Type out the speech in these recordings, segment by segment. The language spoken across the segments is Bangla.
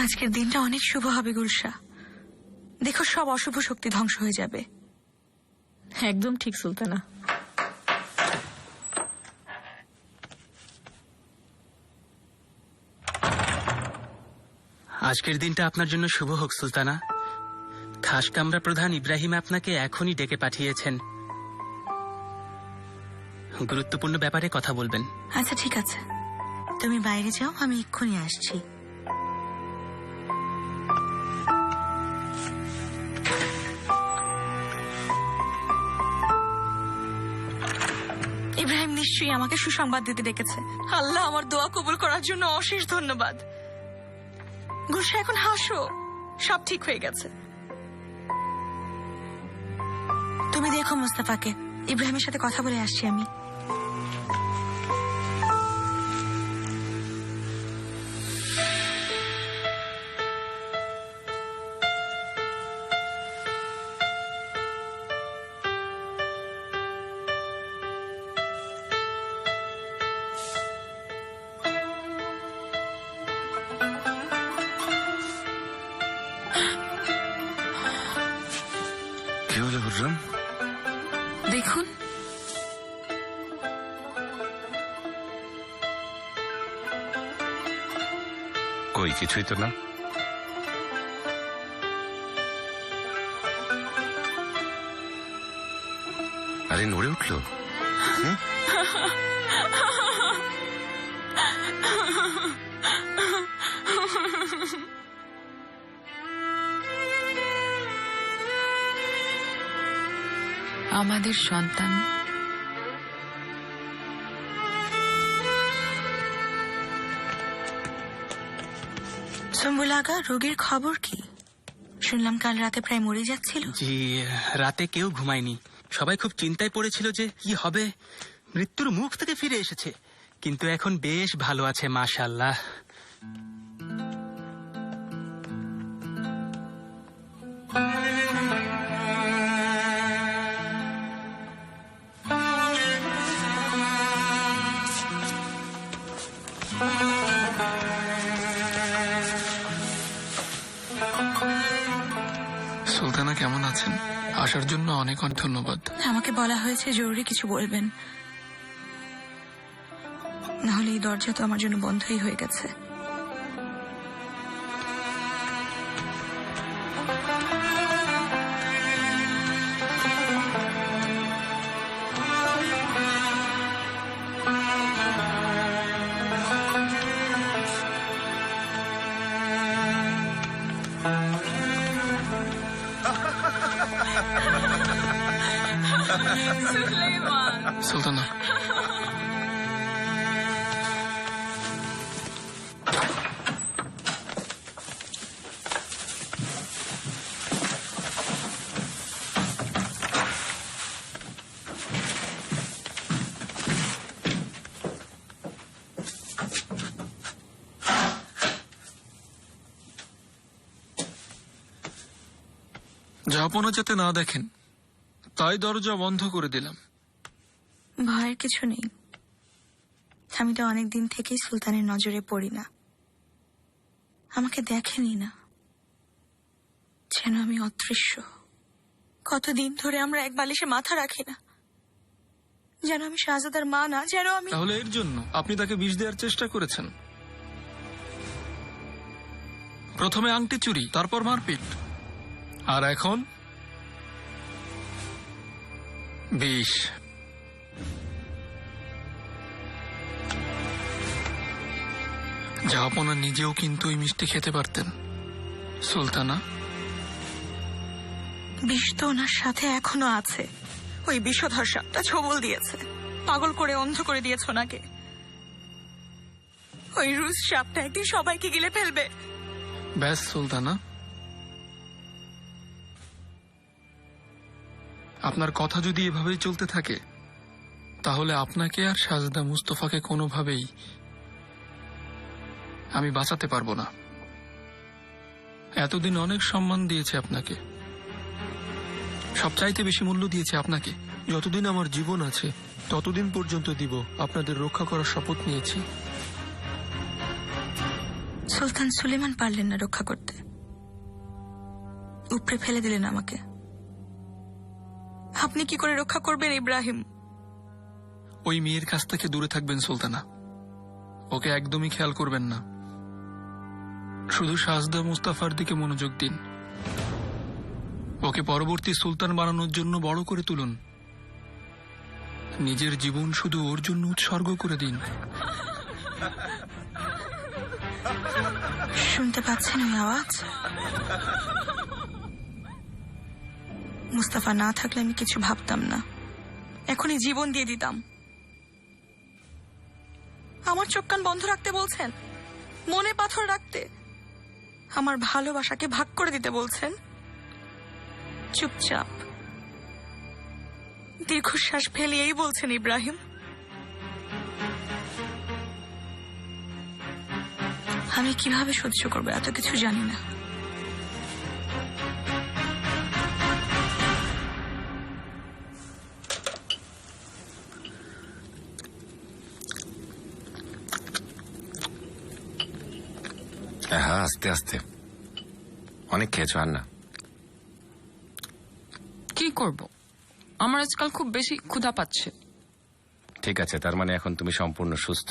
আজকের দিনটা অনেক শুভ হবে গুলশা। দেখো সব অশুভ শক্তি ধ্বংস হয়ে যাবে। একদম ঠিক সুলতানা। আজকের দিনটা আপনার জন্য শুভ হোক সুলতানা। খাস কামরা প্রধান ইব্রাহিম আপনাকে এখনই ডেকে পাঠিয়েছেন, গুরুত্বপূর্ণ ব্যাপারে কথা বলবেন। আচ্ছা ঠিক আছে, তুমি বাইরে যাও, আমি এক্ষুনি আসছি। ইব্রাহিম নিশ্চয়ই আমাকে সুসংবাদ দিতে ডেকেছে। আল্লাহ আমার দোয়া কবুল করার জন্য অশেষ ধন্যবাদ। গুলশা এখন হাসো, সব ঠিক হয়ে গেছে। তুমি দেখো মুস্তাফাকে, ইব্রাহিমের সাথে কথা বলে আসছি আমি। কি হলো হুররাম? দেখুন, কই কিছুই তো না। আরে নড়ে উঠলো। আমাদের সন্তান সুম্বুল আগা, রোগীর খবর কি? শুনলাম কাল রাতে প্রায় মরে যাচ্ছিল। জি, রাতে কেউ ঘুমায়নি, সবাই খুব চিন্তায় পড়েছিল যে কি হবে। মৃত্যুর মুখ থেকে ফিরে এসেছে, কিন্তু এখন বেশ ভালো আছে মাশাআল্লাহ। সুলতানা কেমন আছেন? আসার জন্য অনেক অনেক ধন্যবাদ। আমাকে বলা হয়েছে জরুরি কিছু বলবেন, নাহলে এই দরজা তো আমার জন্য বন্ধই হয়ে গেছে। সুলতানা, জাহাপনা যাতে না দেখেন তাই দরজা বন্ধ করে দিলাম। ভয়ের কিছু নেই, আমি তো অনেক দিন থেকেই সুলতানের নজরে পড়ি না। আমাকে দেখেনি না, যেন আমি অদৃশ্য। কতদিন ধরে আমরা এক বালিশে মাথা রাখি না, যেন আমি শাহজাদার মা না, যেন আমি। তাহলে এর জন্য আপনি তাকে বিষ দেওয়ার চেষ্টা করেছেন? প্রথমে আংটি চুরি, তারপর মারপিট, আর এখন বিষ। জাহাপনা নিজেও কিন্তু ওই মিষ্টি খেতে পারতেন। সুলতানা, বিষ তো ওনার সাথে এখনো আছে। ওই বিষধর সাপটা ছবল দিয়েছে, পাগল করে অন্ধ করে দিয়েছে ওনাকে। ওই রুশ সাপটা একদিন সবাইকে গিলে ফেলবে। ব্যাস সুলতানা, আপনার কথা যদি এভাবেই চলতে থাকে তাহলে আপনাকে আর শাহজাদা মুস্তফাকে কোনোভাবেই আমি বাঁচাতে পারবো না। এতদিন অনেক সম্মান দিয়েছে আপনাকে, সবচাইতে বেশি মূল্য দিয়েছে আপনাকে। যতদিন আমার জীবন আছে ততদিন পর্যন্ত দিব, আপনাদের রক্ষা করার শপথ নিয়েছি। সুলতান সুলেমান পারলেন না রক্ষা করতে, উপরে ফেলে দিলেন আমাকে। আপনি কি করে রক্ষা করবেন ইব্রাহিম? ওই মেয়ের কাছ থেকে দূরে থাকবেন সুলতানা, ওকে একদমই খেয়াল করবেন না। শুধু সাজদা মুস্তাফার দিকে মনোযোগ দিন। ওকে পরবর্তী সুলতান বানানোর জন্য বড় করে তুলুন। নিজের জীবন শুধু ওর জন্য উৎসর্গ করে দিন। শুনতে পাচ্ছেন ওই আওয়াজ? মুস্তাফা না থাকলে আমি কিছু ভাবতাম না, এখনই জীবন দিয়ে দিতাম। আমার চোখ কান বন্ধ রাখতে বলছেন, মনে পাথর রাখতে, আমার ভালোবাসাকে ভাগ করে দিতে বলছেন। চুপচাপ দীর্ঘশ্বাস ফেলিয়েই বলছেন ইব্রাহিম, আমি কিভাবে সহ্য করবো এত কিছু জানি না। হ্যাঁ, আস্তে আস্তে। অনেক খেয়েছো, আর না। কি করব, আমার আজকাল খুব বেশি ক্ষুধা পাচ্ছে। ঠিক আছে, তার মানে এখন তুমি সম্পূর্ণ সুস্থ।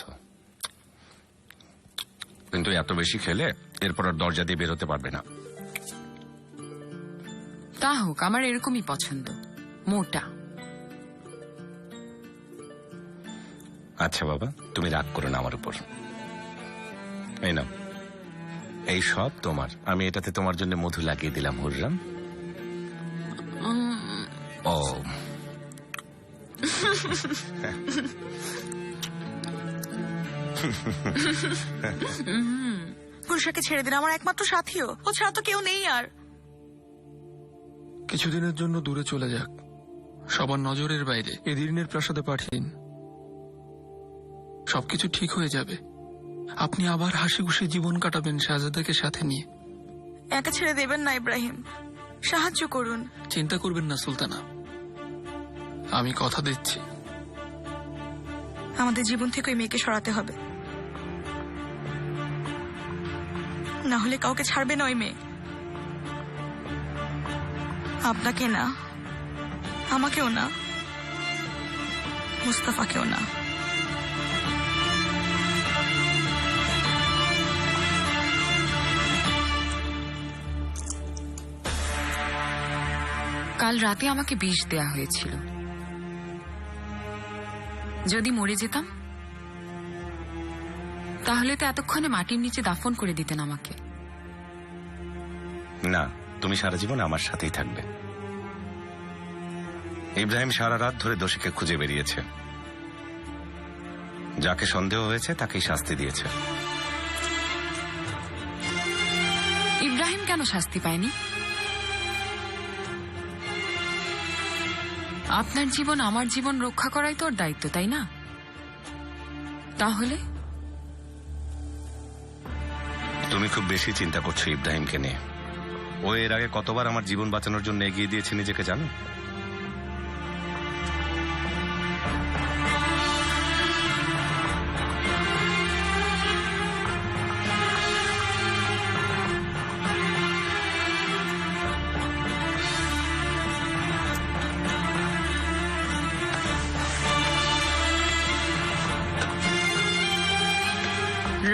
কিন্তু এত বেশি খেলে এরপর আর দরজা দিয়ে বেরোতে পারবে না। তা হোক, আমার এরকমই পছন্দ, মোটা। আচ্ছা বাবা, তুমি রাগ করো না আমার উপর। এই নাও, এই সব তোমার। আমি এটাতে তোমার জন্য মধু লাগিয়ে দিলাম হুররাম। ও পুরুষাকে ছেড়ে দিন, আমার একমাত্র সাথীও, ও ছাড়া তো কেউ নেই আর। কিছুদিনের জন্য দূরে চলে যাক, সবার নজরের বাইরে। এদিনের প্রাসাদে পাঠিয়ে দিন, সবকিছু ঠিক হয়ে যাবে। আপনি আবার হাসি খুশি জীবন কাটাবেন শাহজাদাকে সাথে নিয়ে। একা ছেড়ে দেবেন না ইব্রাহিম, সাহায্য করুন। চিন্তা করবেন না সুলতানা, আমি কথা দিচ্ছি। আমাদের জীবন থেকে ওই মেয়েকে সরাতে হবে, না হলে কাউকে ছাড়বে না ওই মেয়ে। আপনাকে না, আমাকেও না, মুস্তাফাকেও না। কাল রাতে আমাকে বিষ দেয়া হয়েছিল। যদি মরে যেতাম তাহলে তো এতক্ষণে মাটির নিচে দাফন করে দিতেন আমাকে। না, তুমি সারা জীবন আমার সাথেই থাকবে। ইব্রাহিম সারা রাত ধরে দোষীকে খুঁজে বেরিয়েছে, যাকে সন্দেহ হয়েছে তাকেই শাস্তি দিয়েছে। ইব্রাহিম কেন শাস্তি পায়নি? আপনার জীবন আমার জীবন রক্ষা করাই তোর দায়িত্ব, তাই না? তাহলে তুমি খুব বেশি চিন্তা করছো ইব্রাহিমকে নিয়ে। ও এর আগে কতবার আমার জীবন বাঁচানোর জন্য এগিয়ে দিয়েছে নিজেকে, জানো?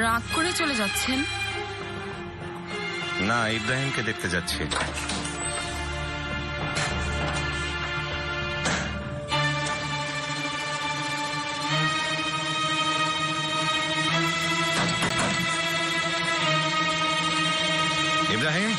রাগ করে চলে যাচ্ছেন? না, ইব্রাহিমকে দেখতে যাচ্ছি। ইব্রাহিম,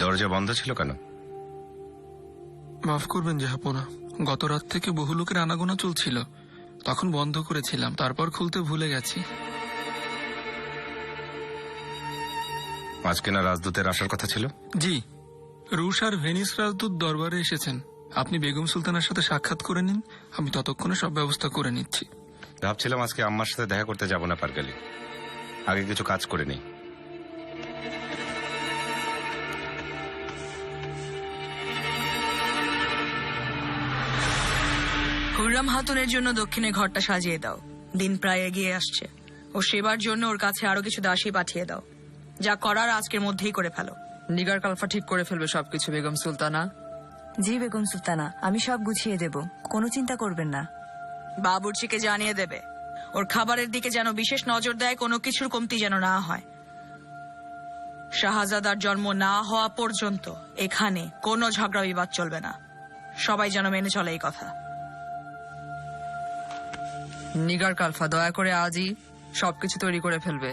দরজা বন্ধ ছিল কেন? মাফ করবেন জাহাপনা, গত রাত থেকে বহু লোকের আনাগোনা চলছিল, তখন বন্ধ করেছিলাম, তারপর খুলতে ভুলে গেছি। আজকে না রাজদূতের আসার কথা ছিল? জি, রুশ আর ভেনিস রাজদূত দরবারে এসেছেন। আপনি বেগম সুলতানের সাথে সাক্ষাৎ করে নিন, আমি ততক্ষণে সব ব্যবস্থা করে নিচ্ছি। ভাবছিলাম আজকে আম্মার সাথে দেখা করতে যাব না পারগালি, আগে কিছু কাজ করে নেই। হুররাম হাতুনের জন্য দক্ষিণে ঘরটা সাজিয়ে দাও। দিন প্রায় এগিয়ে আসছে। ও সেবার জন্য ওর কাছে আরো কিছু দাসী পাঠিয়ে দাও। যা করার আজকের মধ্যেই করে ফেলো। নিগার কালফা ঠিক করে ফেলবে সবকিছু বেগম সুলতানা। জি বেগম সুলতানা, আমি সব গুছিয়ে দেব, কোনো চিন্তা করবেন না। বাবুর্চিকে জানিয়ে দেবে ওর খাবারের দিকে যেন বিশেষ নজর দেয়, কোনো কিছুর কমতি যেন না হয়। শাহজাদার জন্ম না হওয়া পর্যন্ত এখানে কোনো ঝগড়া বিবাদ চলবে না। সবাই যেন মেনে চলে এই কথা। নিগার কালফা দয়া করে আজই সবকিছু তৈরি করে ফেলবে।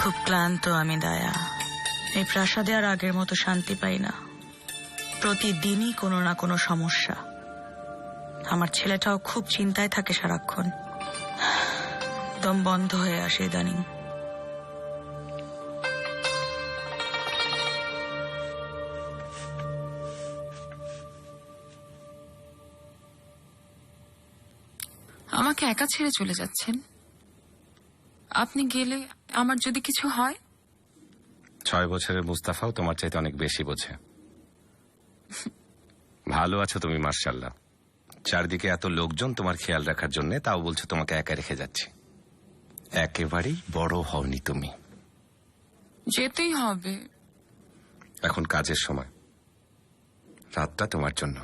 খুব ক্লান্ত আমি দায়া। এই প্রাসাদে আর আগের মতো শান্তি পাই না। প্রতিদিনই কোনো না কোনো সমস্যা। আমার ছেলেটাও খুব চিন্তায় থাকে সারাক্ষণ। দম বন্ধ হয়ে আসে ইদানিং। আমাকে একা ছেড়ে চলে যাচ্ছেন? আপনি গেলে আমার যদি কিছু হয়? 6 বছরের মুস্তাফাও তোমার চাইতে অনেক বেশি বোঝে। ভালো আছো তুমি মার্শাল্লাহ। চারদিকে এত লোকজন তোমার খেয়াল রাখার জন্য, তাও বলছো তোমাকে একা রেখে যাচ্ছি। একেবারেই বড় হওনি তুমি। যেতেই হবে। এখন কাজের সময়, রাতটা তোমার জন্য।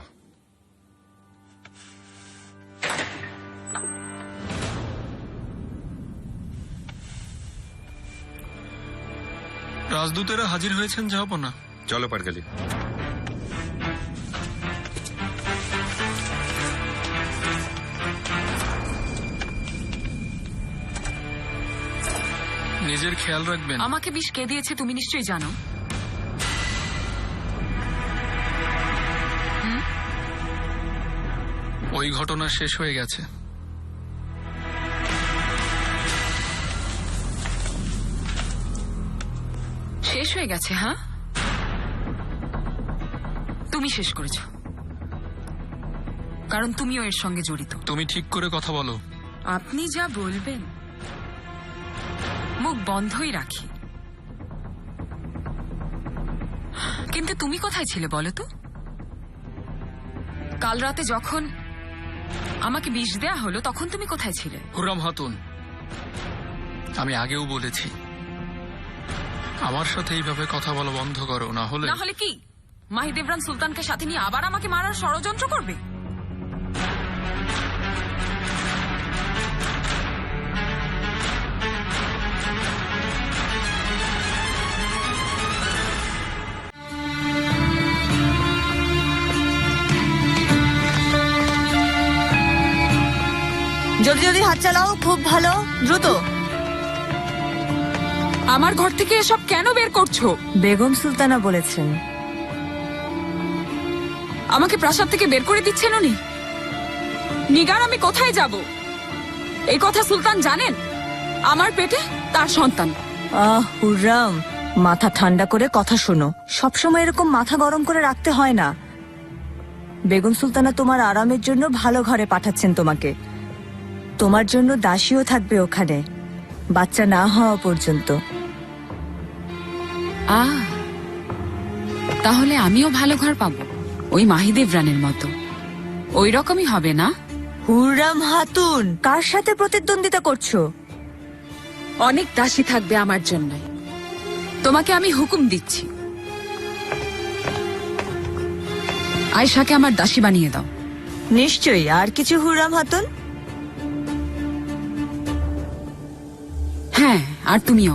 রাজদূতেরা হাজির হয়েছেন, যাবো না? চলো পারগালি। নিজের খেয়াল রাখবেন। আমাকে বিষ কে দিয়েছে তুমি নিশ্চয়ই জানো। ওই ঘটনা শেষ হয়ে গেছে। শেষ হয়ে গেছে? হ্যাঁ, তুমি শেষ করেছো, কারণ তুমিও এর সঙ্গে জড়িত। তুমি ঠিক করে কথা বলো। আপনি যা বলবেন মুখ বন্ধই রাখি। কিন্তু তুমি কোথায় ছিলে বলো তো? কাল রাতে যখন আমাকে বিষ দেয়া হলো তখন তুমি কোথায় ছিলে? হুররাম হাতুন, আমি আগেও বলেছি, আমার সাথে এইভাবে কথা বলা বন্ধ করো, না হলে না হলে কি মাহিদেবরান সুলতানকে সাথে নিয়ে আবার আমাকে মারার ষড়যন্ত্র করবে? জলদি জলদি হাত চালাও, খুব ভালো, দ্রুত। আমার ঘর থেকে এসব কেন বের করছো? বেগম সুলতানা বলেছেন। আমাকে প্রাসাদ থেকে বের করে দিচ্ছেন উনি? নিগার, আমি কোথায় যাব? এই কথা সুলতান জানেন? আমার পেটে তার সন্তান। হুররাম, মাথা ঠান্ডা করে কথা শোনো। সবসময় এরকম মাথা গরম করে রাখতে হয় না। বেগম সুলতানা তোমার আরামের জন্য ভালো ঘরে পাঠাচ্ছেন তোমাকে। তোমার জন্য দাসীও থাকবে ওখানে, বাচ্চা না হওয়া পর্যন্ত। তাহলে আমিও ভালো ঘর পাবো, ওই মাহিদেবরানের মতো। ওই রকমই হবে না? হুররাম হাতুন, কার সাথে প্রতিদ্বন্দ্বিতা করছো? অনেক দাসী থাকবে আমার জন্য। তোমাকে আমি হুকুম দিচ্ছি, আয়েশাকে আমার দাসী বানিয়ে দাও। নিশ্চয়ই। আর কিছু হুররাম হাতুন? হ্যাঁ, আর তুমিও।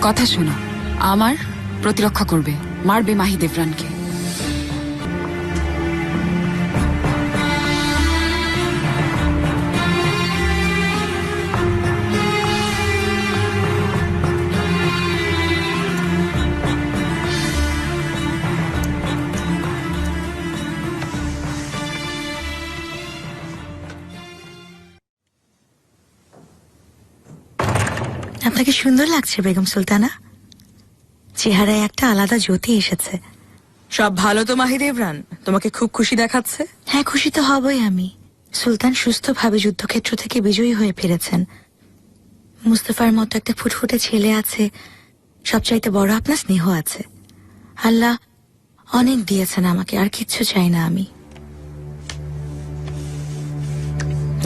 কথা শোনো, আমার প্রতিরক্ষা করবে, মারবে মাহিদেবরানকে। আপনাকে সুন্দর লাগছে বেগম সুলতানা, চেহারায় একটা আলাদা জ্যোতি এসেছে। সব ভালো তো মাহিদেবরান? তোমাকে খুব খুশি দেখাচ্ছে। হ্যাঁ, খুশি তো হবই আমি। সুলতান সুস্থভাবে যুদ্ধক্ষেত্র থেকে বিজয়ী হয়ে ফিরেছেন। মুস্তফার মতো একটা ফুটফুটে ছেলে আছে, সবচাইতে বড় আপনার স্নেহ আছে। আল্লাহ অনেক দিয়েছেন আমাকে, আর কিচ্ছু চাই না আমি।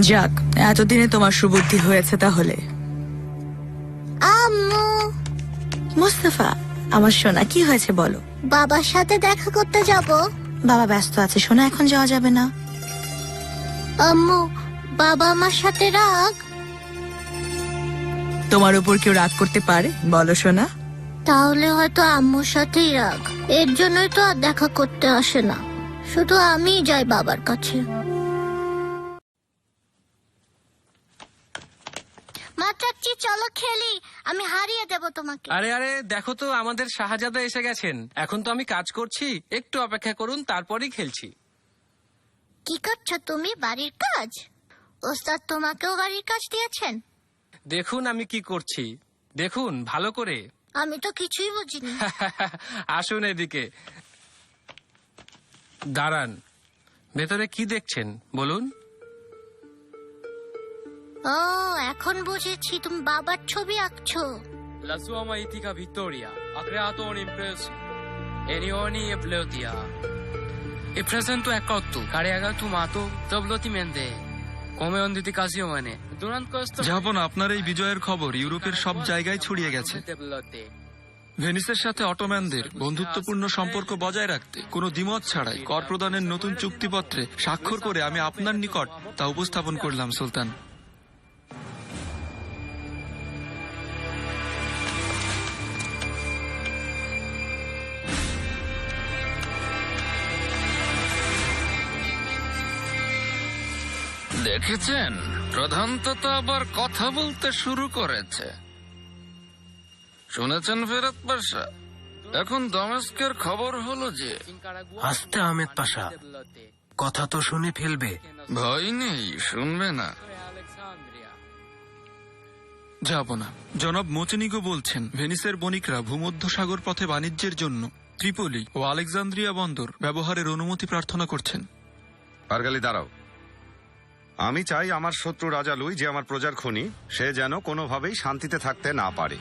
যাক, এতদিনে তোমার সুবুদ্ধি হয়েছে তাহলে। আম্মু, মুস্তফা আমার সোনা, কি হয়েছে বলো? বাবার সাথে দেখা করতে যাব। বাবা ব্যস্ত আছে সোনা, এখন যাওয়া যাবে না। আম্মু, বাবা আমার সাথে রাগ। তোমার উপর কেউ রাগ করতে পারে বলো সোনা? তাহলে হয়তো আম্মুর সাথেই রাগ। এর জন্যই তো আর দেখা করতে আসে না, শুধু আমিই যাই বাবার কাছে। মা চাচ্ছি, চলো খেলি, আমি হারিয়ে দেব তোমাকে। আরে আরে দেখো তো, আমাদের শাহজাদা এসে গেছেন। এখন তো আমি কাজ করছি, একটু অপেক্ষা করুন, তারপরেই খেলছি। কি করছো তুমি? বাড়ির কাজ? ওস্তাদ তোমাকেও বাড়ির কাজ দিয়েছেন? দেখুন আমি কি করছি, দেখুন ভালো করে। আমি তো কিছুই বুঝিনি। আসুন এদিকে, দাঁড়ান। ভেতরে কি দেখছেন বলুন? ও, এখন বুঝেছি, তুমি বাবার ছবি আঁকছো। La sua maitica vittoria ha creato un'impresa e Nioni e Pleutia. E presento è cotto, cariaga tomato, dobloti mende. Come on diti ocasione. Durante questo Japan, আপনার এই বিজয়ের খবর ইউরোপের সব জায়গায় ছড়িয়ে গেছে। ভেনিসের সাথে অটোম্যানদের বন্ধুত্বপূর্ণ সম্পর্ক বজায় রাখতে কোনো দ্বিমত ছাড়াই কর প্রদানের নতুন চুক্তিপত্রে স্বাক্ষর করে আমি আপনার নিকট তা উপস্থাপন করলাম সুলতান। দেখেছেন, প্রধানত তো আবার কথা বলতে শুরু করেছে। শুনেছেন ফেরত পাশা, এখন দমেস্কের খবর হলো যে আস্তে আহমেদ পাশা, কথা তো শুনে ফেলবে। ভয় নেই, শুনবে না। যাব না। জনাব মোচেনিগো বলছেন ভেনিসের বণিকরা ভূমধ্য সাগর পথে বাণিজ্যের জন্য ত্রিপোলি ও আলেকজান্দ্রিয়া বন্দর ব্যবহারের অনুমতি প্রার্থনা করছেন। পারগালি দাঁড়াও। আমি চাই আমার শত্রু রাজা লুই, যে আমার প্রজার খনি, সে যেন কোনোভাবেই শান্তিতে থাকতে না পারে।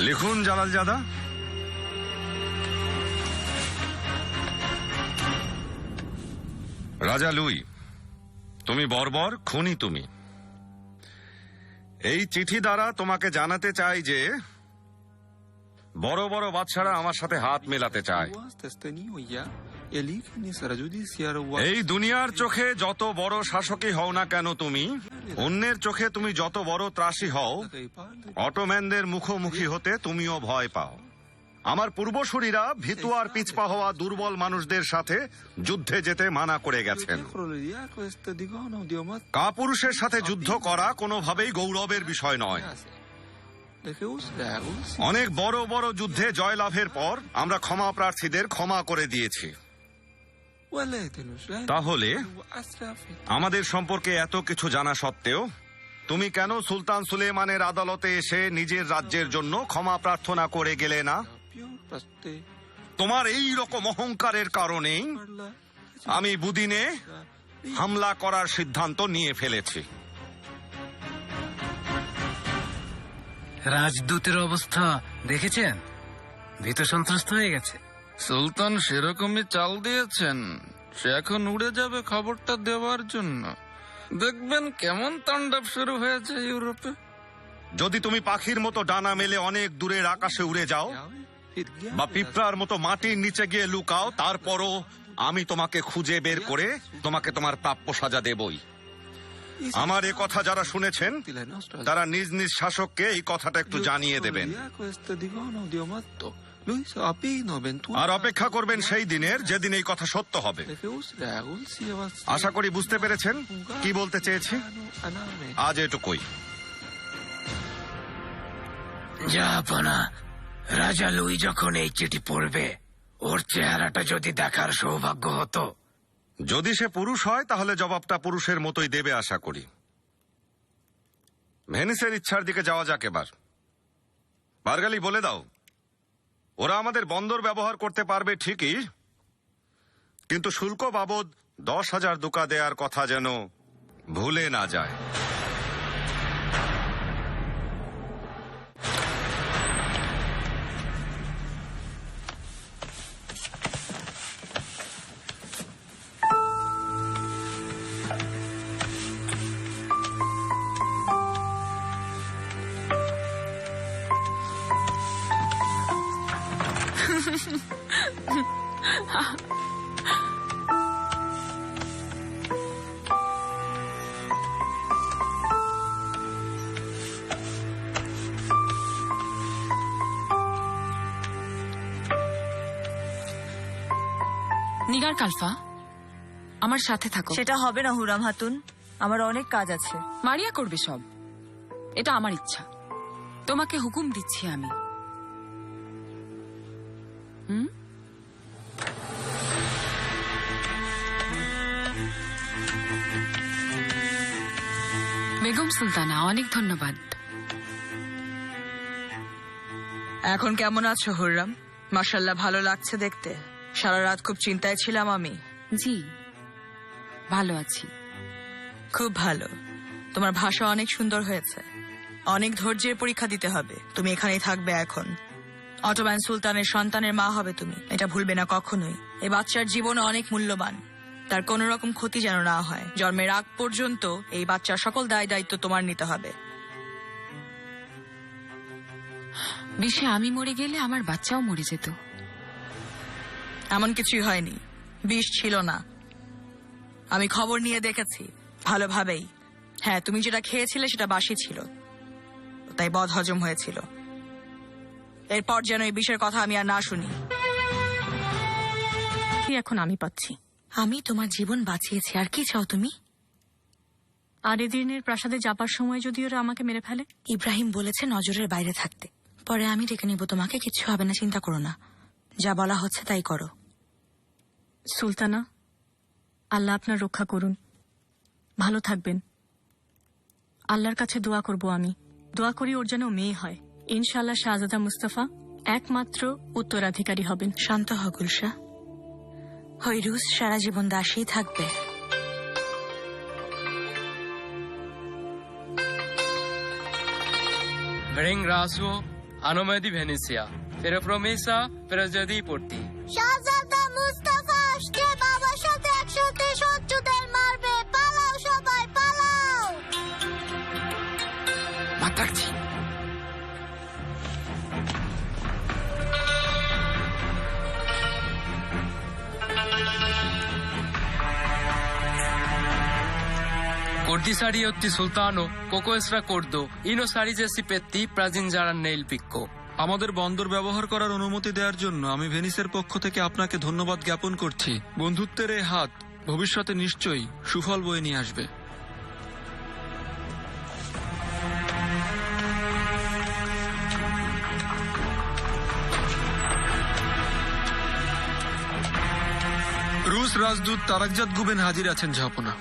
লিখুন জালালজাদা। রাজা লুই, তুমি বর্বর খুনি। তুমি এই চিঠি দ্বারা তোমাকে জানাতে চাই যে বড় বড় বাদশারা আমার সাথে হাত মেলাতে চায়। এই দুনিয়ার চোখে যত বড় শাসকই হও না কেন তুমি, অন্যের চোখে তুমি যত বড় ত্রাসী হও, অটোম্যানদের মুখোমুখি হতে তুমিও ভয় পাও। আমার পূর্বসূরীরা ভীতু আর পিছপা হওয়া দুর্বল মানুষদের সাথে যুদ্ধে যেতে মানা করে গেছেন। কাপুরুষের সাথে যুদ্ধ করা কোনোভাবেই গৌরবের বিষয় নয়। অনেক বড় বড় যুদ্ধে জয়লাভের পর আমরা ক্ষমা প্রার্থীদের ক্ষমা করে দিয়েছি। তাহলে আমাদের সম্পর্কে এত কিছু জানা সত্ত্বেও তুমি কেন সুলতান সুলেমানের আদালতে এসে নিজের রাজ্যের জন্য ক্ষমা প্রার্থনা করে গেলে না? তোমার এই রকম অহংকারের কারণেই আমি বুদিনে হামলা করার সিদ্ধান্ত নিয়ে ফেলেছি। রাজদূতের অবস্থা দেখেছেন? ভীত সন্ত্রস্ত হয়ে গেছে। সুলতান সেরকমই চাল দিয়েছেন, সে এখন উড়ে যাবে খবরটা দেওয়ার জন্য। দেখবেন কেমন তাণ্ডব শুরু হয়েছে ইউরোপে। যদি তুমি পাখির মতো ডানা মেলে অনেক দূরের আকাশে উড়ে যাও বা পিঁপড়ার মতো মাটির নিচে গিয়ে লুকাও, তারপরও আমি তোমাকে খুঁজে বের করে তোমাকে তোমার প্রাপ্য সাজা দেবই। আমার এ কথা যারা শুনেছেন তারা নিজ নিজ শাসককে এই কথাটা একটু জানিয়ে দেবেন, আর অপেক্ষা করবেন সেই দিনের যেদিন এই কথা সত্য হবে। আশা করি বুঝতে পেরেছেন কি বলতে চেয়েছি। আজ এটুকুই। জাহাপনা, রাজা লুই যখন এই চিঠি পড়বে, ওর চেহারাটা যদি দেখার সৌভাগ্য হতো। যদি সে পুরুষ হয় তাহলে জবাবটা পুরুষের মতোই দেবে আশা করি। ভেনিসের ইচ্ছার দিকে যাওয়া যাক এবার। বার্গালি, বলে দাও, ওরা আমাদের বন্দর ব্যবহার করতে পারবে ঠিকই, কিন্তু শুল্ক বাবদ 10,000 দুকা দেওয়ার কথা যেন ভুলে না যায়। নিগার কালফা, আমার সাথে থাকো। সেটা হবে না হুরাম হাতুন, আমার অনেক কাজ আছে। মারিয়া করবে সব, এটা আমার ইচ্ছা। তোমাকে হুকুম দিচ্ছি আমি। বেগম সুলতানা, অনেক ধন্যবাদ। এখন কেমন আছো হুররাম? মাশাআল্লাহ, ভালো লাগছে দেখতে। সারা রাত খুব চিন্তায় ছিলাম আমি। জি, ভালো আছি। খুব ভালো। তোমার ভাষা অনেক সুন্দর হয়েছে। অনেক ধৈর্যের পরীক্ষা দিতে হবে। তুমি এখানেই থাকবে এখন। অটোম্যান সুলতানের সন্তানের মা হবে তুমি, এটা ভুলবে না কখনোই। এই বাচ্চার জীবন অনেক মূল্যবান, তার কোনো রকম ক্ষতি যেন না হয়। জন্মের আগ পর্যন্ত এই বাচ্চার সকল দায় দায়িত্ব তোমার নিতে হবে। বিষে আমি মরে গেলে আমার বাচ্চাও মরে যেত। এমন কিছুই হয়নি, বিষ ছিল না। আমি খবর নিয়ে দেখেছি ভালোভাবেই। হ্যাঁ, তুমি যেটা খেয়েছিলে সেটা বাসি ছিল, তাই বদ হজম হয়েছিল। এরপর যেন এই বিষের কথা আমি আর না শুনি। এখন আমি পাচ্ছি। আমি তোমার জীবন বাঁচিয়েছি, আর কি চাও তুমি? আর এদিনের প্রাসাদে যাবার সময় যদি ওরা আমাকে মেরে ফেলে? ইব্রাহিম বলেছে নজরের বাইরে থাকতে। পরে আমি ডেকে নিব তোমাকে, কিচ্ছু হবে না, চিন্তা করো না। যা বলা হচ্ছে তাই করো। সুলতানা, আল্লাহ আপনার রক্ষা করুন, ভালো থাকবেন। আল্লাহর কাছে দোয়া করব আমি। দোয়া করি ওর যেন মেয়ে হয়। ইনশাআল্লাহ শাহজাদা মুস্তাফা একমাত্র উত্তরাধিকারী হবেন। শান্ত হ গুলশা, ওই রুশ সারা জীবন দাসী থাকবে। Bring Rasu, Anome di Venecia, per promessa per di porti. শাহজাদা মুস্তাফা আসছে, বাবার সাথে একসাথে শত্রুদের মারবে। পালাও সবাই, পালাও। মাতাচ্ছি। Cordi sariotti sultano, coco estra cordo, ino sari jesi petti, prazin jara nail picco. আমাদের বন্দর ব্যবহার করার অনুমতি দেওয়ার জন্য আমি ভেনিসের পক্ষ থেকে আপনাকে ধন্যবাদ জ্ঞাপন করছি। বন্ধুত্বের এই হাত ভবিষ্যতে নিশ্চয়ই সুফল বয়ে নিয়ে আসবে। রুশ রাজদূত তারাকজাত গুবেন হাজির আছেন ঝাপনা।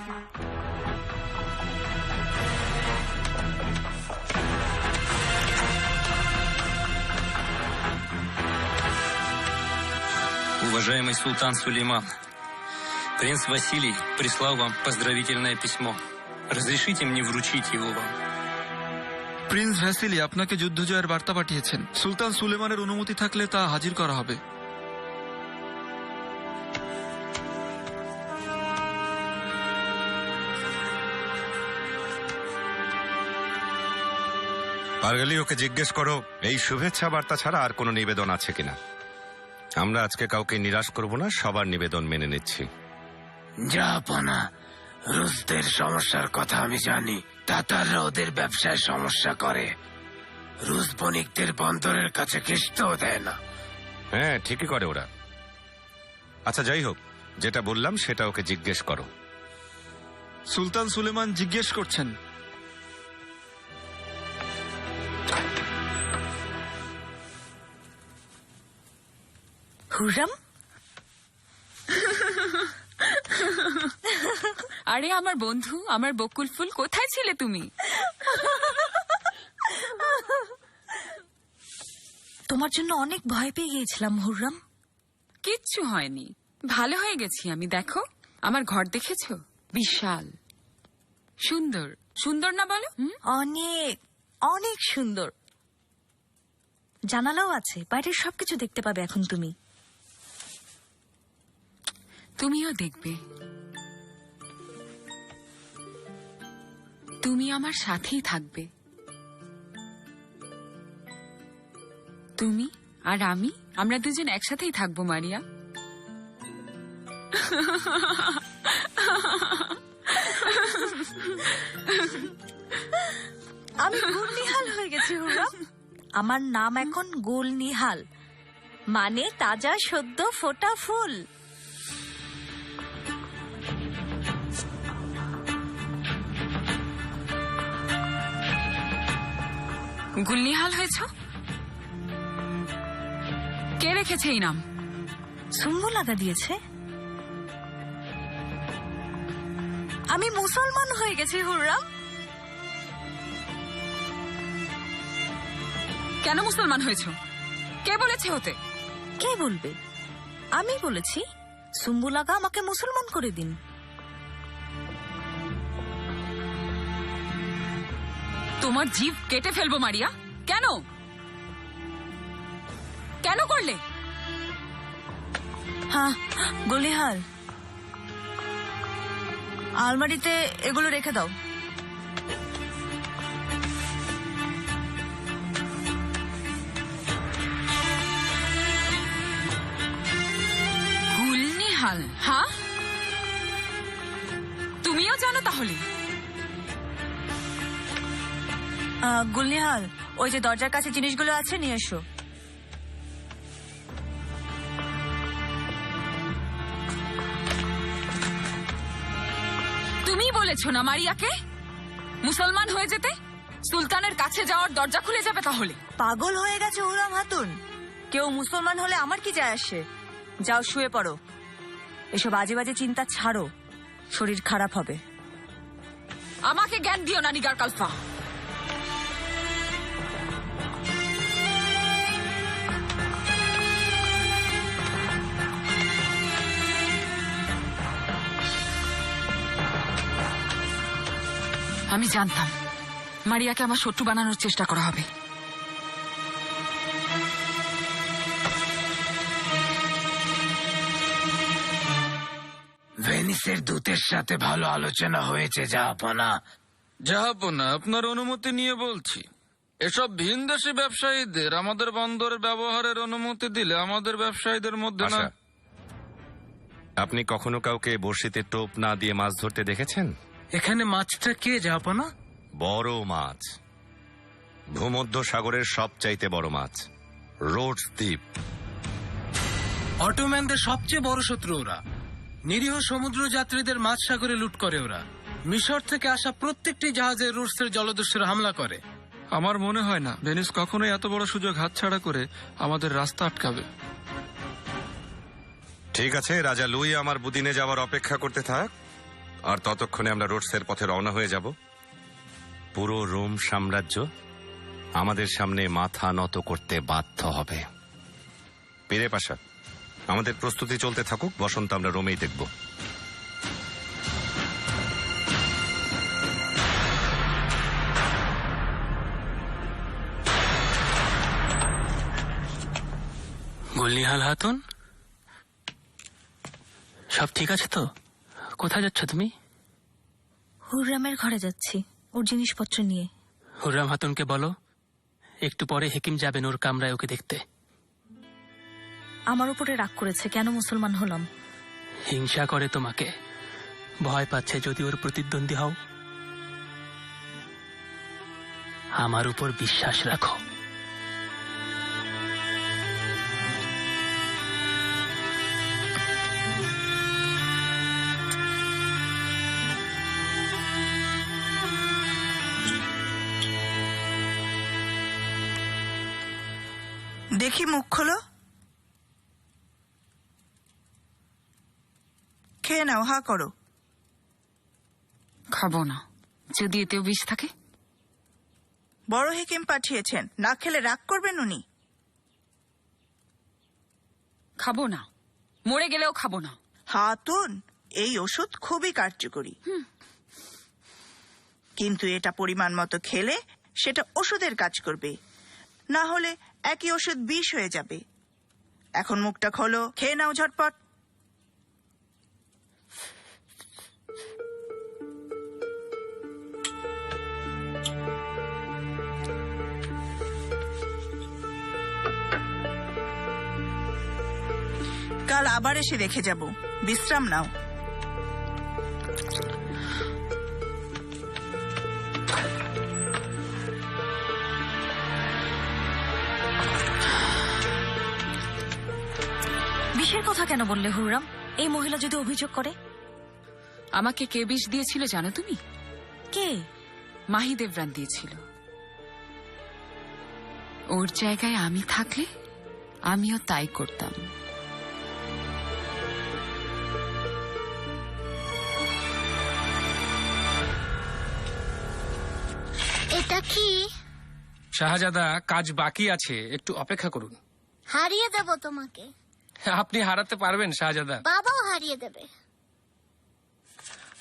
Уважаемый султан Сулейман, принц Василий прислал вам поздравительное письмо. Разрешите мне вручить его вам? প্রিন্স ভ্যাসিলি আপনাকে যুদ্ধজয়ের বার্তা পাঠিয়েছেন। সুলতান সুলেমানের অনুমতি থাকলে তা হাজির করা হবে। বার্গালি, ওকে জিজ্ঞেস করো এই শুভেচ্ছা বার্তা ছাড়া আর কোনো নিবেদন আছে কিনা। আমরা আজকে কাউকে নিরাশ করব না, সবার নিবেদন মেনে নিচ্ছি। জাপানা, রুশদের সমস্যার কথা আমি জানি। তাতাররা ওদের ব্যবসায় সমস্যা করে। রুশ বণিকদের বন্দরের কাছে খ্রিস্টও দেয় না। হ্যাঁ, ঠিকই করে ওরা। আচ্ছা, যাই হোক, যেটা বললাম সেটা ওকে জিজ্ঞেস করো। সুলতান সুলেমান জিজ্ঞেস করছেন। হুররাম, আরে আমার বন্ধু, আমার বকুল ফুল, কোথায় ছিলে তুমি? তোমার জন্য অনেক ভয় পেয়ে গিয়েছিলাম হুররাম। কিচ্ছু হয়নি, ভালো হয়ে গেছি আমি। দেখো আমার ঘর দেখেছো, বিশাল সুন্দর। সুন্দর না বলো? অনেক অনেক সুন্দর। জানালাও আছে, বাইরের সবকিছু দেখতে পাবে এখন তুমি। তুমিও দেখবে। তুমি আমার সাথেই থাকবে। তুমি আর আমি, আমরা দুজন একসাথেই থাকবো মারিয়া। আমি গুলনিহাল হয়ে গেছি হুররাম। আমার নাম এখন গুলনিহাল, মানে তাজা সদ্য ফোটা ফুল। গুলনিহাল হয়েছ? কে রেখেছে এই নাম? সুম্বু লাগা দিয়েছে। আমি মুসলমান হয়ে গেছি হুররাম। কেন মুসলমান হয়েছ? কে বলেছে হতে? কে বলবে? আমি বলেছি। সুম্বু লাগা আমাকে মুসলমান করে দিন। তোমার জিভ কেটে ফেলবো মারিয়া। কেন কেন করলে? হ্যাঁ গুলনিহাল, আলমারিতে এগুলো রেখে দাও। গুলনিহাল? হ্যাঁ, তুমিও জানো তাহলে? গুলনিহাল, ওই যে দরজার কাছে জিনিসগুলো আছে নিয়ে এসো। তুমি বলেছো না মারিয়াকে মুসলমান হয়ে যেতে? সুলতানের কাছে যাওয়ার দরজা খুলে যাবে তাহলে? পাগল হয়ে গেছে হুররাম হাতুন। কেউ মুসলমান হলে আমার কি যায় আসে? যাও শুয়ে পড়ো। এসব বাজে বাজে চিন্তা ছাড়ো, শরীর খারাপ হবে। আমাকে জ্ঞান দিও না নিগার কালফা। আমি জানতাম মারিয়াকে আমার শত্রু বানানোর চেষ্টা করা হবে। ভেনিসের দূতের সাথে ভালো আলোচনা হয়েছে জাহাপনা। জাহাপনা, আপনার অনুমতি নিয়ে বলছি, এসব ভিনদেশি ব্যবসায়ীদের আমাদের বন্দরে ব্যবহারের অনুমতি দিলে আমাদের ব্যবসায়ীদের মধ্যে না। আশা, আপনি কখনো কাউকে বড়শিতে টোপ না দিয়ে মাছ ধরতে দেখেছেন? এখানে মাছটা কে জাহাপনা? বড় মাছ, ভূমধ্য সাগরের সবচাইতে বড় মাছ, রোডস দ্বীপ। অটোম্যানদের সবচেয়ে বড় শত্রু ওরা। নিরীহ সমুদ্র যাত্রীদের মাঝ সাগরে লুট করে ওরা। মিশর থেকে আসা প্রত্যেকটি জাহাজে রুটসের জলদস্যুরা হামলা করে। আমার মনে হয় না ভেনিস কখনোই এত বড় সুযোগ হাতছাড়া করে আমাদের রাস্তা আটকাবে। ঠিক আছে, রাজা লুই আমার বুদিনে যাওয়ার অপেক্ষা করতে থাক, আর ততক্ষণে আমরা রোডসের পথে রওনা হয়ে যাব। পুরো রোম সাম্রাজ্য আমাদের সামনে মাথা নত করতে বাধ্য হবে। পীরে পাশা, আমাদের প্রস্তুতি চলতে থাকুক, বসন্ত আমরা রোমেই দেখব। গুলনিহাল হাতুন, সব ঠিক আছে তো? কোথায় যাচ্ছ তুমি? হুররামের ঘরে যাচ্ছি, ওর জিনিসপত্র নিয়ে। হুররাম হাতুনকে বলো একটু পরে হেকিম যাবেন ওর কামরায় ওকে দেখতে। আমার উপরে রাগ করেছে, কেন মুসলমান হলাম। হিংসা করে তোমাকে, ভয় পাচ্ছে যদি ওর প্রতিদ্বন্দ্বী হও। আমার উপর বিশ্বাস রাখো। দেখি মুখ খোলো, খেয়ে নাও, হা করো। খাবো না, যদি এতেও বিষ থাকে। বড় হেকিম পাঠিয়েছেন, না খেলে রাগ করবেন উনি। খাবো না, মরে গেলেও খাবো না। হাতুন, এই ওষুধ খুবই কার্যকরী, কিন্তু এটা পরিমাণ মতো খেলে সেটা ওষুধের কাজ করবে, না হলে একই ওষুধ বিষ হয়ে যাবে। এখন মুখটা খোলো, খেয়ে নাও ঝটপট। কাল আবার এসে দেখে যাব, বিশ্রাম নাও। বিষের কথা কেন বললে হুররাম? এই মহিলা যদি অভিযোগ করে? আমাকে কে বিষ দিয়েছিল জানো তুমি? কে? মাহি দেবরান দিয়েছিল। ওর জায়গায় আমি থাকলে আমিও তাই করতাম। এটা কি? শাহজাদা, কাজ বাকি আছে, একটু অপেক্ষা করুন। হারিয়ে দেব তোমাকে। আপনি হারাতে পারবেন শাহজাদা? বাবাও হারিয়ে দেবে।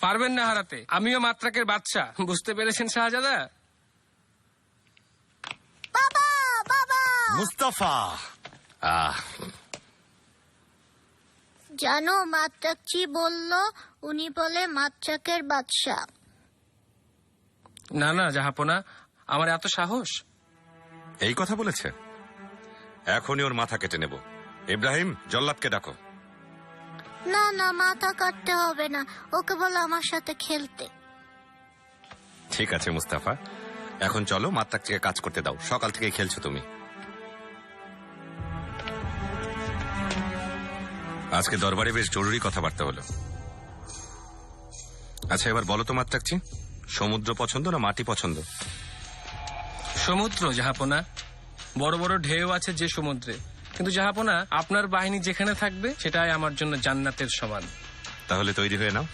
পারবেন না হারাতে, আমিও মাত্রাকের বাচ্চা, বুঝতে পেরেছেন শাহজাদা? বাবা, বাবা! মুস্তাফা, জানো মাত্রাকজি বলল, উনি বলে মাত্রাকের বাদশা। না না জাহাপনা, আমার এত সাহস? এই কথা বলেছে? এখনই ওর মাথা কেটে নেব। ইব্রাহিম, জল্লাদকে ডাকো। না না, মাথা কাটতে হবে না, ওকে বলো আমার সাথে খেলতে। ঠিক আছে মুস্তাফা, এখন চলো মাত্রাককে কাজ করতে দাও, সকাল থেকে খেলছো তুমি। আজকে দরবারে বেশ জরুরি কথাবার্তা হলো। আচ্ছা এবার বলো তো মাত্রাকজি, সমুদ্র পছন্দ না মাটি পছন্দ? সমুদ্র জাহাপনা, বড় বড় ঢেউ আছে যে সমুদ্রে, কিন্তু জাহাপনা আপনার বাহিনী যেখানে থাকবে সেটাই আমার জন্য জান্নাতের সমান। তাহলে তৈরি হয়ে নাও,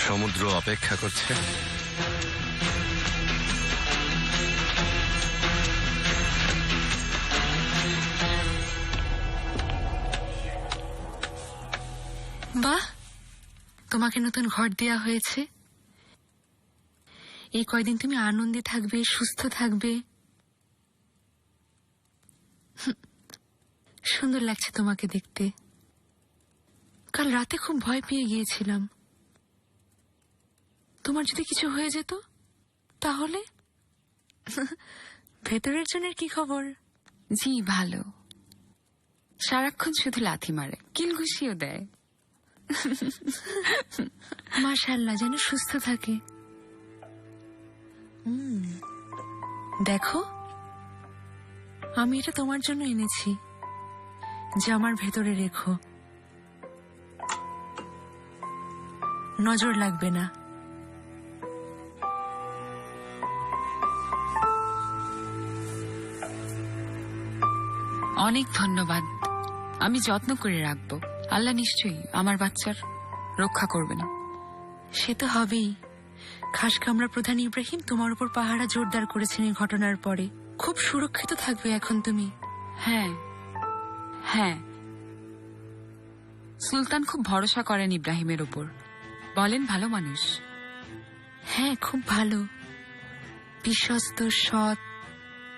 সমুদ্র অপেক্ষা করছে। বাহ, তোমাকে নতুন ঘর দেয়া হয়েছে। এই কয়দিন তুমি আনন্দে থাকবে, সুস্থ থাকবে। সুন্দর লাগছে তোমাকে দেখতে। কাল রাতে খুব ভয় পেয়ে গিয়েছিলাম, তোমার যদি কিছু হয়ে যেত তাহলে। ভেতরের জনের কি খবর? জি ভালো, সারাক্ষণ শুধু লাথি মারে, কিল ঘুষিও দেয়। মাশাআল্লাহ, যেন সুস্থ থাকে। দেখো, আমি এটা তোমার জন্য এনেছি, যে আমার ভেতরে রেখো, নজর লাগবে না। অনেক ধন্যবাদ, আমি যত্ন করে রাখবো। আল্লাহ নিশ্চয়ই আমার বাচ্চার রক্ষা করবেন। সে তো হবেই। খাস কামরা প্রধান ইব্রাহিম তোমার উপর পাহারা জোরদার করেছেন এই ঘটনার পরে। খুব সুরক্ষিত থাকবে এখন তুমি। হ্যাঁ হ্যাঁ, সুলতান খুব ভরসা করেন ইব্রাহিমের উপর, বলেন ভালো মানুষ। হ্যাঁ, খুব ভালো, বিশ্বস্ত, সৎ,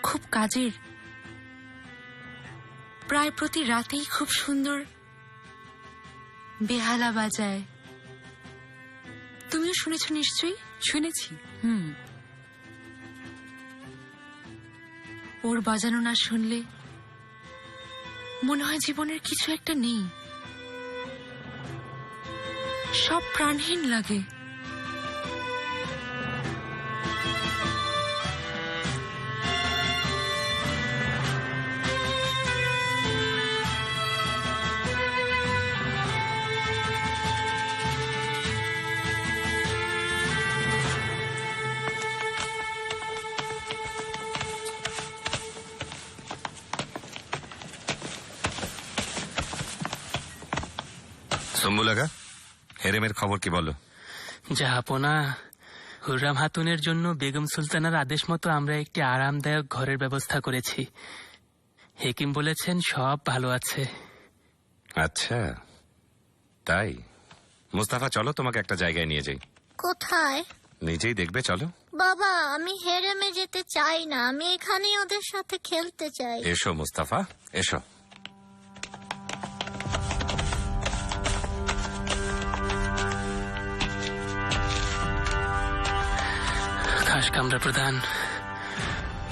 খুব কাজের। প্রায় প্রতি রাতেই খুব সুন্দর বেহালা বাজায়। তুমিও শুনেছ নিশ্চয়ই? শুনেছি। ওর বাজানো না শুনলে মনে হয় জীবনের কিছু একটা নেই, সব প্রাণহীন লাগে। শম্ভুলাগা, হেরেমের খবর কি বলো? জাহাপনা, হুররাম হাতুনের জন্য বেগম সুলতানার আদেশ মতো আমরা একটি আরামদায়ক ঘরের ব্যবস্থা করেছি। হেকিম বলেছেন সব ভালো আছে। আচ্ছা তাই? মুস্তাফা চলো তোমাকে একটা জায়গায় নিয়ে যাই। কোথায়? নিজেই দেখবে, চলো। বাবা, আমি হেরেমে যেতে চাই না, আমি এখানেই ওদের সাথে খেলতে চাই। এসো মুস্তাফা, এসো। খাস কামরা প্রধান,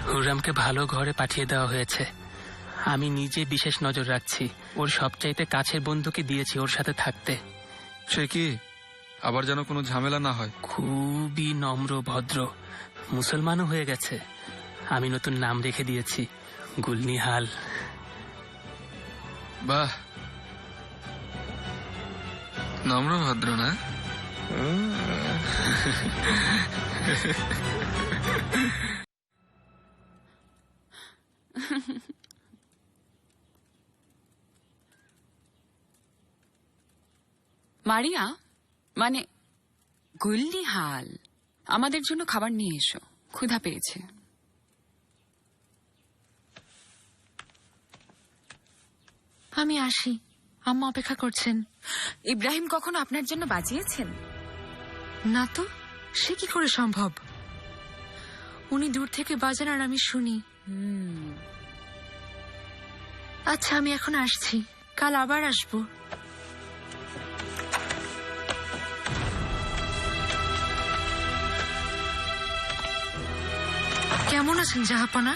হুররামকে ভালো ঘরে পাঠিয়ে দেওয়া হয়েছে। আমি নিজে বিশেষ নজর রাখছি। ওর সবচাইতে কাছের বন্ধুকে দিয়েছি ওর সাথে থাকতে। সে কি? আবার যেন কোনো ঝামেলা না হয়। খুবই নম্র ভদ্র, মুসলমানও হয়ে গেছে। আমি নতুন নাম রেখে দিয়েছি, গুলনিহাল। বাহ, নম্র ভদ্র না? মারিয়া, মানে গুলনিহাল, আমাদের জন্য খাবার নিয়ে এসো, ক্ষুধা পেয়েছে। আমি আসি, আম্মা অপেক্ষা করছেন। ইব্রাহিম কখনো আপনার জন্য বাজিয়েছেন? না তো, সে কি করে সম্ভব? উনি দূর থেকে বাজান আর আমি শুনি। আচ্ছা, আমি এখন আসছি, কাল আবার আসবো। কেমন আছেন জাহাপনা?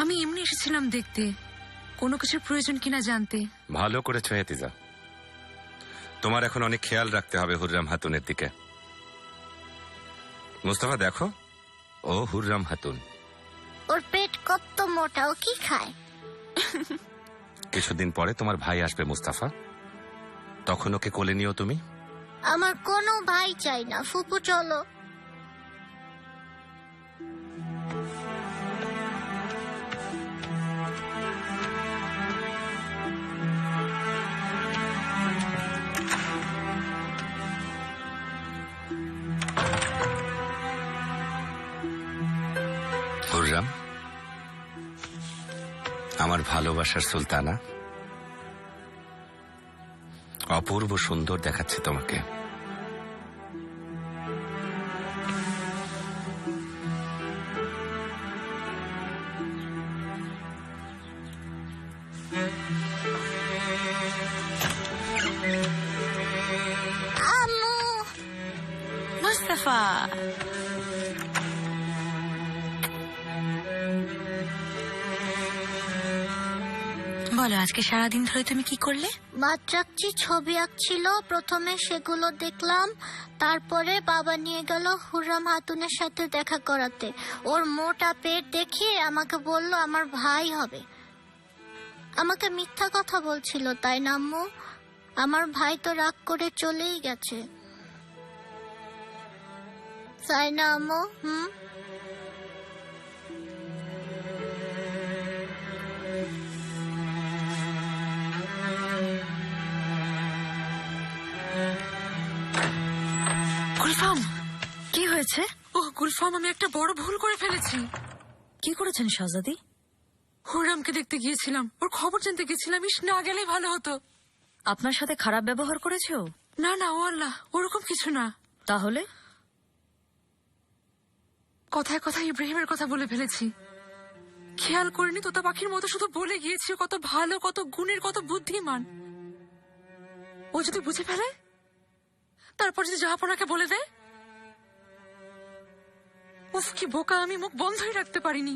আমি এমনি এসেছিলাম দেখতে, কোনো কিছুর প্রয়োজন কিনা জানতে। ভালো করেছো হেতিজা, তোমার এখন অনেক খেয়াল রাখতে হবে হুররাম হাতুনের দিকে। মুস্তাফা দেখো, ও হুররাম হাতুন। ওর পেট কত মোটা, ও কি খায়? কিছুদিন পরে তোমার ভাই আসবে মুস্তাফা, তখন ওকে কোলে নিও তুমি। আমার কোনো ভাই চাই না, ফুপু চলো। হুররাম, আমার ভালোবাসার সুলতানা, অপূর্ব সুন্দর দেখাচ্ছে তোমাকে। আম্মু, মুস্তাফা, বলো আজকে সারাদিন ধরে তুমি কি করলে? বাচ্চাচ্ছি ছবি আঁকছিল, প্রথমে সেগুলো দেখলাম, তারপরে বাবা নিয়ে গেল হুররাম হাতুনের সাথে দেখা করাতে। ওর মোটা পেট দেখিয়ে আমাকে বলল আমার ভাই হবে। আমাকে মিথ্যা কথা বলছিল, তাই না আম্মু? আমার ভাই তো রাগ করে চলেই গেছে, তাই না আম্মু? গুলফাম, কি হয়েছে? ও গুলফাম, আমি একটা বড় ভুল করে ফেলেছি। কি করেছেন শাহজাদি? হুররামকে দেখতে গিয়েছিলাম, ওর খবর জানতে গেছিলাম। ইস, না গেলেই ভালো হতো। আপনার সাথে খারাপ ব্যবহার করেছে ও? না না, ও আল্লাহ, ওরকম কিছু না। তাহলে? কথায় কথায় ইব্রাহিমের কথা বলে ফেলেছি, খেয়াল করিনি। তোতা পাখির মতো শুধু বলে গিয়েছি কত ভালো, কত গুণের, কত বুদ্ধিমান। ও যদি বুঝে ফেলে, তারপর যদি জাহাপনাকে বলে দেয়, উফ কি বোকা আমি, মুখ বন্ধই রাখতে পারিনি।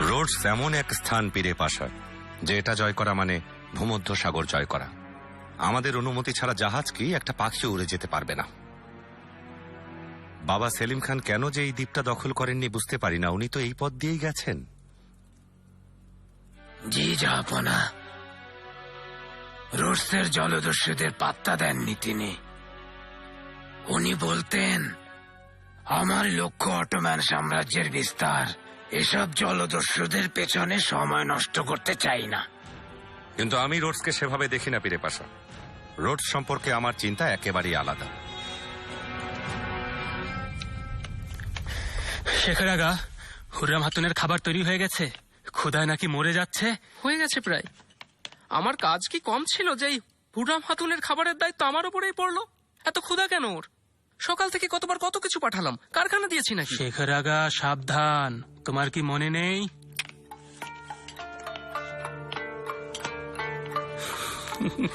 রোডস এমন এক স্থান পীরে পাশা যে এটা জয় করা মানে ভূমধ্য সাগর জয় করা। আমাদের অনুমতি ছাড়া জাহাজ কি একটা পাখি উড়ে যেতে পারবে না। বাবা সেলিম খান কেন যে এই দ্বীপটা দখল করেননি বুঝতে পারি না, উনি তো এই পথ দিয়েই গেছেন। জি জাহাপনা, রুশদের জলদস্যুদের পাত্তা দেননি তিনি। উনি বলতেন আমার লক্ষ্য অটোম্যান সাম্রাজ্যের বিস্তার, এসব জলদস্যুদের পেছনে সময় নষ্ট করতে চাই না। কিন্তু আমি রোডসকে সেভাবে দেখি না পীরে পাশা। রোডস সম্পর্কে আমার চিন্তা একেবারেই আলাদা। শেখর আগা, হুররাম হাতুনের খাবার তৈরি হয়ে গেছে। ক্ষুধায় নাকি মরে যাচ্ছে। হয়ে গেছে প্রায়। আমার কাজ কি কম ছিল যে এই হুররাম হাতুনের খাবারের দায়িত্ব আমার উপরেই পড়লো? এত ক্ষুধা কেন ওর? সকাল থেকে কতবার কত কিছু পাঠালাম, কারখানা দিয়েছি নাকি? শেখর আগা সাবধান, তোমার কি মনে নেই?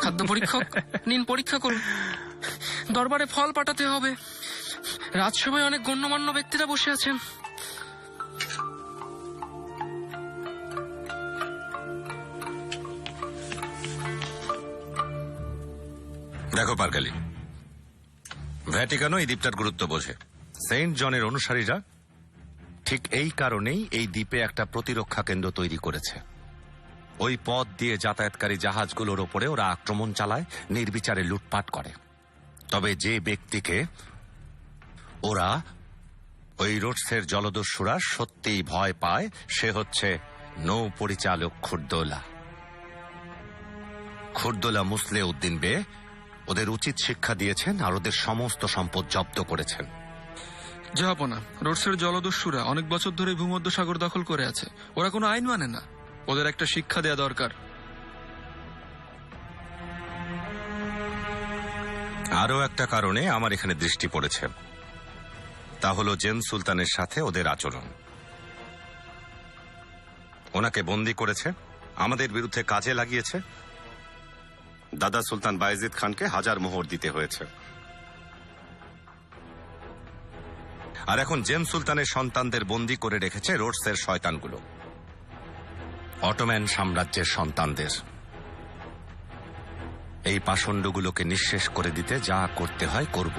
খাদ্য পরীক্ষক, নিন পরীক্ষা করুন। দরবারে ফল পাঠাতে হবে। রাজসভায় অনেক গণ্যমান্য ব্যক্তিরা বসে আছেন। দেখো পারগালি, ভ্যাটিকানো এই দ্বীপটার গুরুত্ব বোঝে। সেন্ট জনের অনুসারীরা ঠিক এই কারণেই এই দ্বীপে একটা প্রতিরক্ষা কেন্দ্র তৈরি করেছে। ওই পথ দিয়ে যাতায়াতকারী জাহাজগুলোর ওপরে ওরা আক্রমণ চালায়, নির্বিচারে লুটপাট করে। তবে যে ব্যক্তিকে ওরা ওই রোডসের জলদস্যুরা সত্যিই ভয় পায়, সে হচ্ছে নৌ পরিচালক খুরদোলা। খুরদোলা মুসলে উদ্দিন বে ওদের উচিত শিক্ষা দিয়েছেন আর ওদের সমস্ত সম্পদ জব্দ করেছেন। জাহাপনা, রোডসের জলদস্যুরা অনেক বছর ধরে ভূমধ্যসাগর দখল করে আছে। ওরা কোনো আইন মানে না। ওদের একটা শিক্ষা দেয়া দরকার। আরও একটা কারণে আমার এখানে দৃষ্টি পড়েছে, তা হলো জেন সুলতানের সাথে ওদের আচরণ। ওনাকে বন্দী করেছে, আমাদের বিরুদ্ধে কাজে লাগিয়েছে। দাদা সুলতান বায়েজিদ খানকে 1000 মোহর দিতে হয়েছে। আর এখন জেন সুলতানের সন্তানদের বন্দী করে রেখেছে রোডসের শয়তানগুলো, অটোম্যান সাম্রাজ্যের সন্তানদের। এই পাষণ্ডগুলোকে নিঃশেষ করে দিতে যা করতে হয় করব।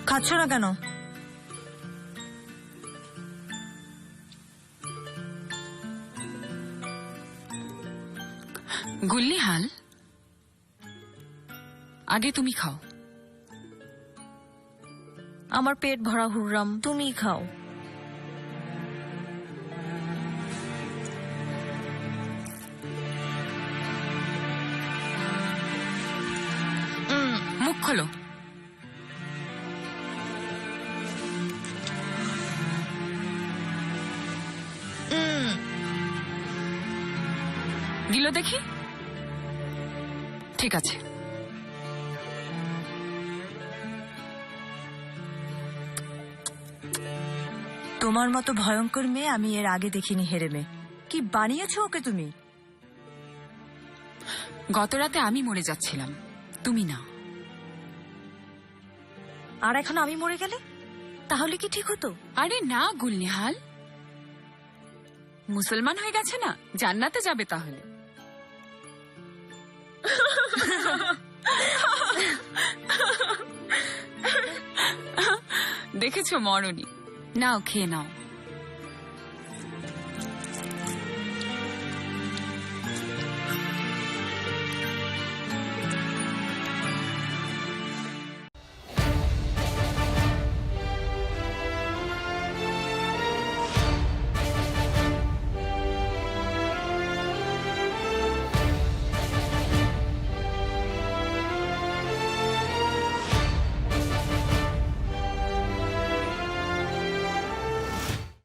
খাচ্ছ না কেন? গুল্লি হাল, আগে তুমি খাও। আমার পেট ভরা হুররাম, তুমি খাও। মুখ খোলো। গিলো দেখি। ঠিক আছে। তোমার মতো ভয়ঙ্কর মেয়ে আমি এর আগে দেখিনি হেরেমে। কি বানিয়েছো ওকে তুমি? গত রাতে আমি মরে যাচ্ছিলাম, তুমি না। আর এখন আমি মরে গেলে তাহলে কি ঠিক হতো? আরে না গুলনিহাল, মুসলমান হয়ে গেছে না, জান্নাতে যাবে তাহলে। দেখেছো মরণী, নাও খেয়ে নাও।